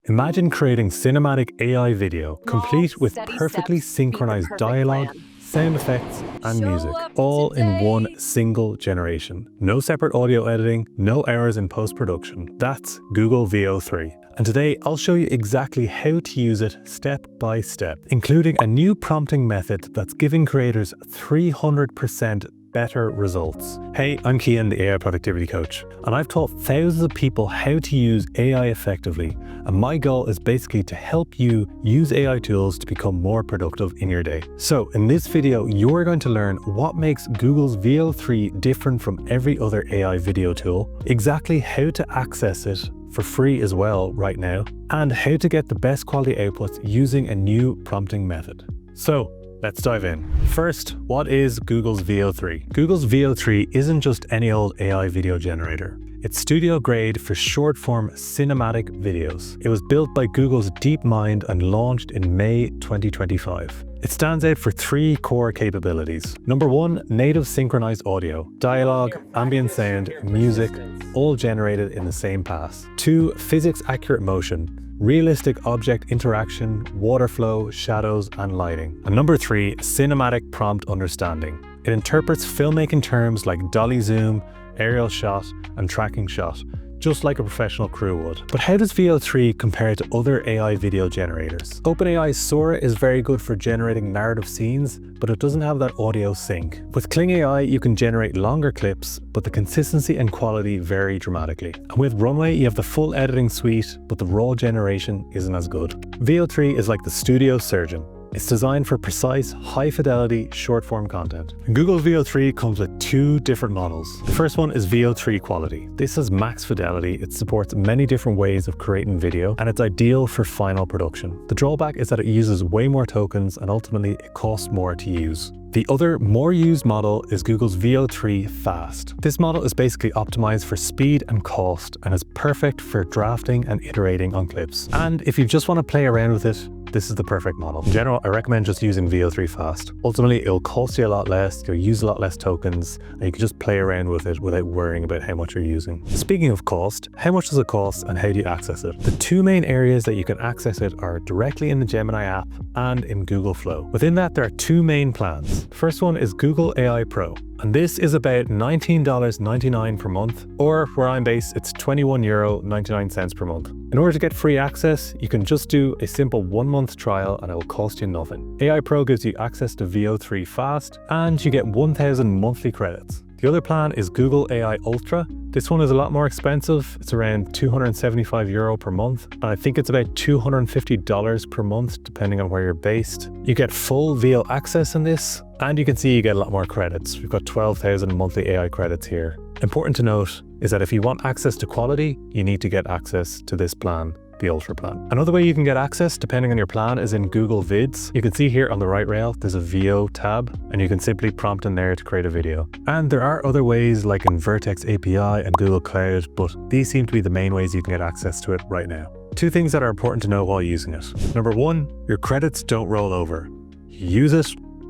Imagine creating cinematic AI video, complete with perfectly synchronized dialogue, sound effects, and music, all in one single generation. No separate audio editing, no errors in post-production. That's Google Veo 3. And today I'll show you exactly how to use it step by step, including a new prompting method that's giving creators 300% better results. Hey, I'm Kian, the AI Productivity Coach, and I've taught thousands of people how to use AI effectively. And my goal is basically to help you use AI tools to become more productive in your day. So in this video, you're going to learn what makes Google's Veo 3 different from every other AI video tool, exactly how to access it for free as well right now, and how to get the best quality outputs using a new prompting method. So let's dive in. First, what is Google's Veo 3? Google's Veo 3 isn't just any old AI video generator. It's studio grade for short form cinematic videos. It was built by Google's DeepMind and launched in May 2025. It stands out for three core capabilities. Number one, native synchronized audio, dialogue, ambient sound, music, all generated in the same pass. Two, physics accurate motion, realistic object interaction, water flow, shadows, and lighting. And number three, cinematic prompt understanding. It interprets filmmaking terms like dolly zoom, aerial shot, and tracking shot, just like a professional crew would. But how does Veo 3 compare to other AI video generators? OpenAI's Sora is very good for generating narrative scenes, but it doesn't have that audio sync. With Kling AI, you can generate longer clips, but the consistency and quality vary dramatically. And with Runway, you have the full editing suite, but the raw generation isn't as good. Veo 3 is like the studio surgeon. It's designed for precise, high-fidelity, short-form content. And Google Veo 3 comes with two different models. The first one is Veo 3 Quality. This has max fidelity, it supports many different ways of creating video, and it's ideal for final production. The drawback is that it uses way more tokens, and ultimately it costs more to use. The other, more used model is Google's Veo 3 Fast. This model is basically optimized for speed and cost, and is perfect for drafting and iterating on clips. And if you just want to play around with it, this is the perfect model. In general, I recommend just using Veo 3 Fast. Ultimately, it'll cost you a lot less, you'll use a lot less tokens, and you can just play around with it without worrying about how much you're using. Speaking of cost, how much does it cost and how do you access it? The two main areas that you can access it are directly in the Gemini app and in Google Flow. Within that, there are two main plans. The first one is Google AI Pro, and this is about $19.99 per month, or where I'm based, it's €21.99 per month. In order to get free access, you can just do a simple 1 month trial and it will cost you nothing. AI Pro gives you access to Veo 3 Fast, and you get 1,000 monthly credits. The other plan is Google AI Ultra. This one is a lot more expensive. It's around €275 per month. And I think it's about $250 per month, depending on where you're based. You get full Veo access in this, and you can see you get a lot more credits. We've got 12,000 monthly AI credits here. Important to note is that if you want access to quality, you need to get access to this plan, the Ultra plan. Another way you can get access, depending on your plan, is in Google Vids. You can see here on the right rail, there's a Veo tab, and you can simply prompt in there to create a video. And there are other ways like in Vertex API and Google Cloud, but these seem to be the main ways you can get access to it right now. Two things that are important to know while using it. Number one, your credits don't roll over. You use it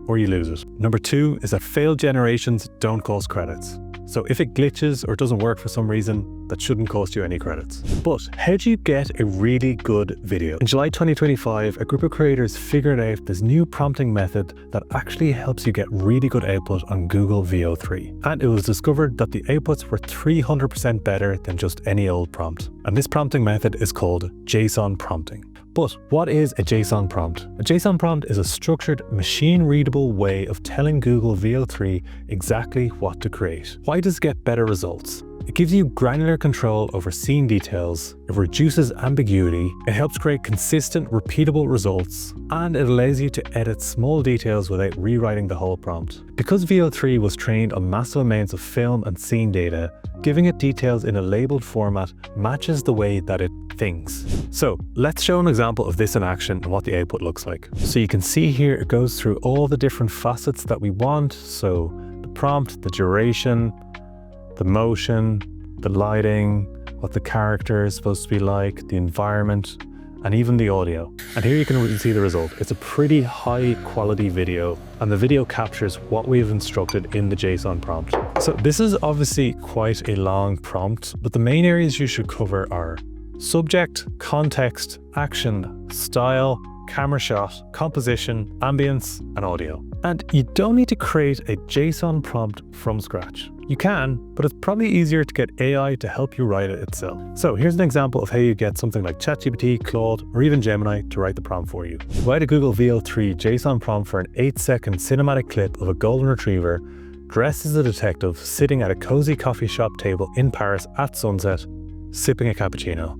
or you lose it. Number two is that failed generations don't cost credits. So if it glitches or doesn't work for some reason, that shouldn't cost you any credits. But how do you get a really good video? In July 2025, a group of creators figured out this new prompting method that actually helps you get really good output on Google Veo 3. And it was discovered that the outputs were 300% better than just any old prompt. And this prompting method is called JSON prompting. But what is a JSON prompt? A JSON prompt is a structured, machine-readable way of telling Google Veo 3 exactly what to create. Why does it get better results? It gives you granular control over scene details, it reduces ambiguity, it helps create consistent, repeatable results, and it allows you to edit small details without rewriting the whole prompt. Because Veo 3 was trained on massive amounts of film and scene data, giving it details in a labeled format matches the way that it thinks. So let's show an example of this in action and what the output looks like. So you can see here it goes through all the different facets that we want. So the prompt, the duration, the motion, the lighting, what the character is supposed to be like, the environment, and even the audio. And here you can really see the result. It's a pretty high quality video, and the video captures what we've instructed in the JSON prompt. So this is obviously quite a long prompt, but the main areas you should cover are subject, context, action, style, camera shot, composition, ambience, and audio. And you don't need to create a JSON prompt from scratch. You can, but it's probably easier to get AI to help you write it itself. So here's an example of how you get something like ChatGPT, Claude, or even Gemini to write the prompt for you. Write a Google Veo 3 JSON prompt for an 8-second cinematic clip of a golden retriever dressed as a detective sitting at a cozy coffee shop table in Paris at sunset, sipping a cappuccino.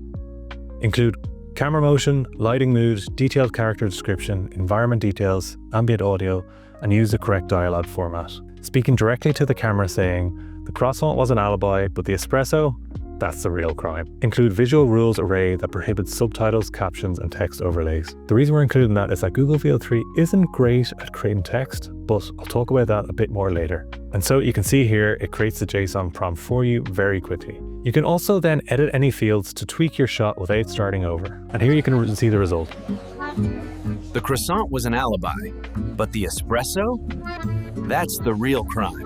Include camera motion, lighting mood, detailed character description, environment details, ambient audio, and use the correct dialogue format. Speaking directly to the camera saying, "The croissant was an alibi, but the espresso, that's the real crime." Include visual rules array that prohibits subtitles, captions, and text overlays. The reason we're including that is that Google Veo 3 isn't great at creating text, but I'll talk about that a bit more later. And so you can see here, it creates the JSON prompt for you very quickly. You can also then edit any fields to tweak your shot without starting over. And here you can see the result. The croissant was an alibi, but the espresso? That's the real crime.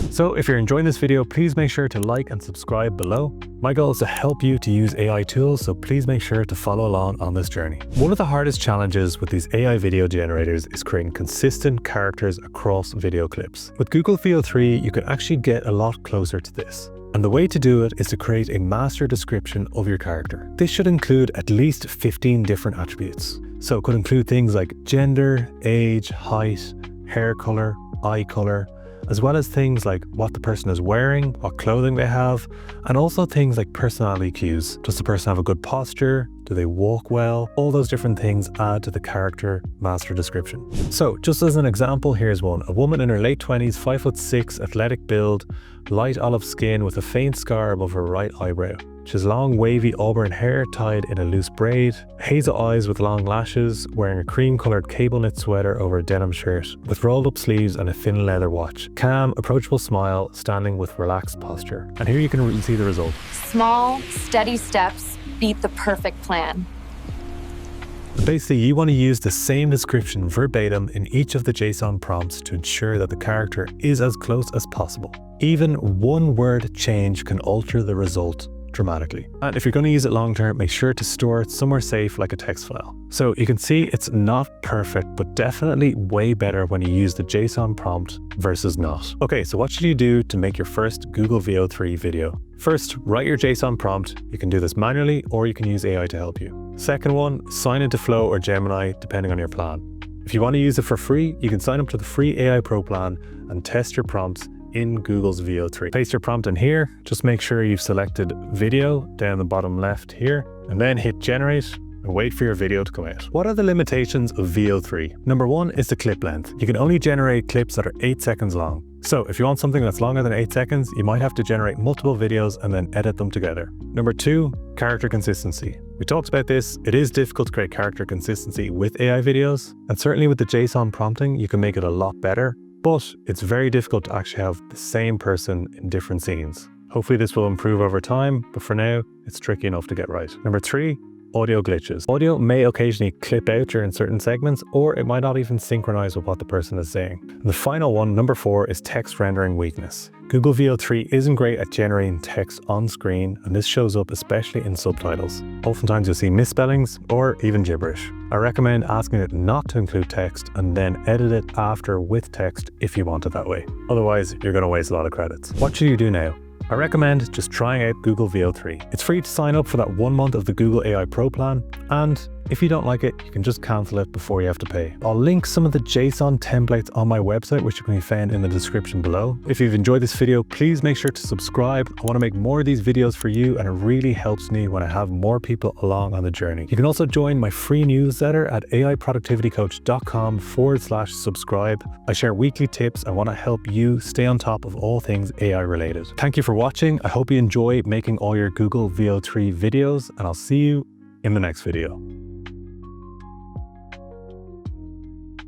So if you're enjoying this video, please make sure to like and subscribe below. My goal is to help you to use AI tools, so please make sure to follow along on this journey. One of the hardest challenges with these AI video generators is creating consistent characters across video clips. With Google Veo 3, you can actually get a lot closer to this. And the way to do it is to create a master description of your character. This should include at least 15 different attributes. So it could include things like gender, age, height, hair color, eye color, as well as things like what the person is wearing, what clothing they have, and also things like personality cues. Does the person have a good posture? Do they walk well? All those different things add to the character master description. So just as an example, here's one. A woman in her late 20s, 5'6", athletic build, light olive skin with a faint scar above her right eyebrow. She has long wavy auburn hair tied in a loose braid, hazel eyes with long lashes, wearing a cream-coloured cable knit sweater over a denim shirt, with rolled up sleeves and a thin leather watch. Calm, approachable smile, standing with relaxed posture. And here you can see the result. Small, steady steps beat the perfect plan. Basically, you want to use the same description verbatim in each of the JSON prompts to ensure that the character is as close as possible. Even one word change can alter the result dramatically. And if you're going to use it long term, make sure to store it somewhere safe like a text file. So you can see it's not perfect, but definitely way better when you use the JSON prompt versus not. Okay, so what should you do to make your first Google Veo 3 video? First, write your JSON prompt. You can do this manually or you can use AI to help you. Second one, sign into Flow or Gemini depending on your plan. If you want to use it for free, you can sign up to the free AI Pro plan and test your prompts in Google's Veo 3. Paste your prompt in here, just make sure you've selected video down the bottom left here, and then hit generate and wait for your video to come out. What are the limitations of Veo 3? Number one is the clip length. You can only generate clips that are 8 seconds long. So if you want something that's longer than 8 seconds, you might have to generate multiple videos and then edit them together. Number two, character consistency. We talked about this. It is difficult to create character consistency with AI videos, and certainly with the JSON prompting, you can make it a lot better. But it's very difficult to actually have the same person in different scenes. Hopefully this will improve over time, but for now, it's tricky enough to get right. Number three, audio glitches. Audio may occasionally clip out during certain segments, or it might not even synchronize with what the person is saying. And the final one, number four, is text rendering weakness. Google Veo 3 isn't great at generating text on screen, and this shows up especially in subtitles. Oftentimes you'll see misspellings or even gibberish. I recommend asking it not to include text and then edit it after with text if you want it that way. Otherwise, you're going to waste a lot of credits. What should you do now? I recommend just trying out Google Veo 3. It's free to sign up for that 1 month of the Google AI Pro plan, and if you don't like it, you can just cancel it before you have to pay. I'll link some of the JSON templates on my website, which can be found in the description below. If you've enjoyed this video, please make sure to subscribe. I want to make more of these videos for you, and it really helps me when I have more people along on the journey. You can also join my free newsletter at aiproductivitycoach.com/subscribe. I share weekly tips. I want to help you stay on top of all things AI related. Thank you for watching. I hope you enjoy making all your Google Veo 3 videos, and I'll see you in the next video.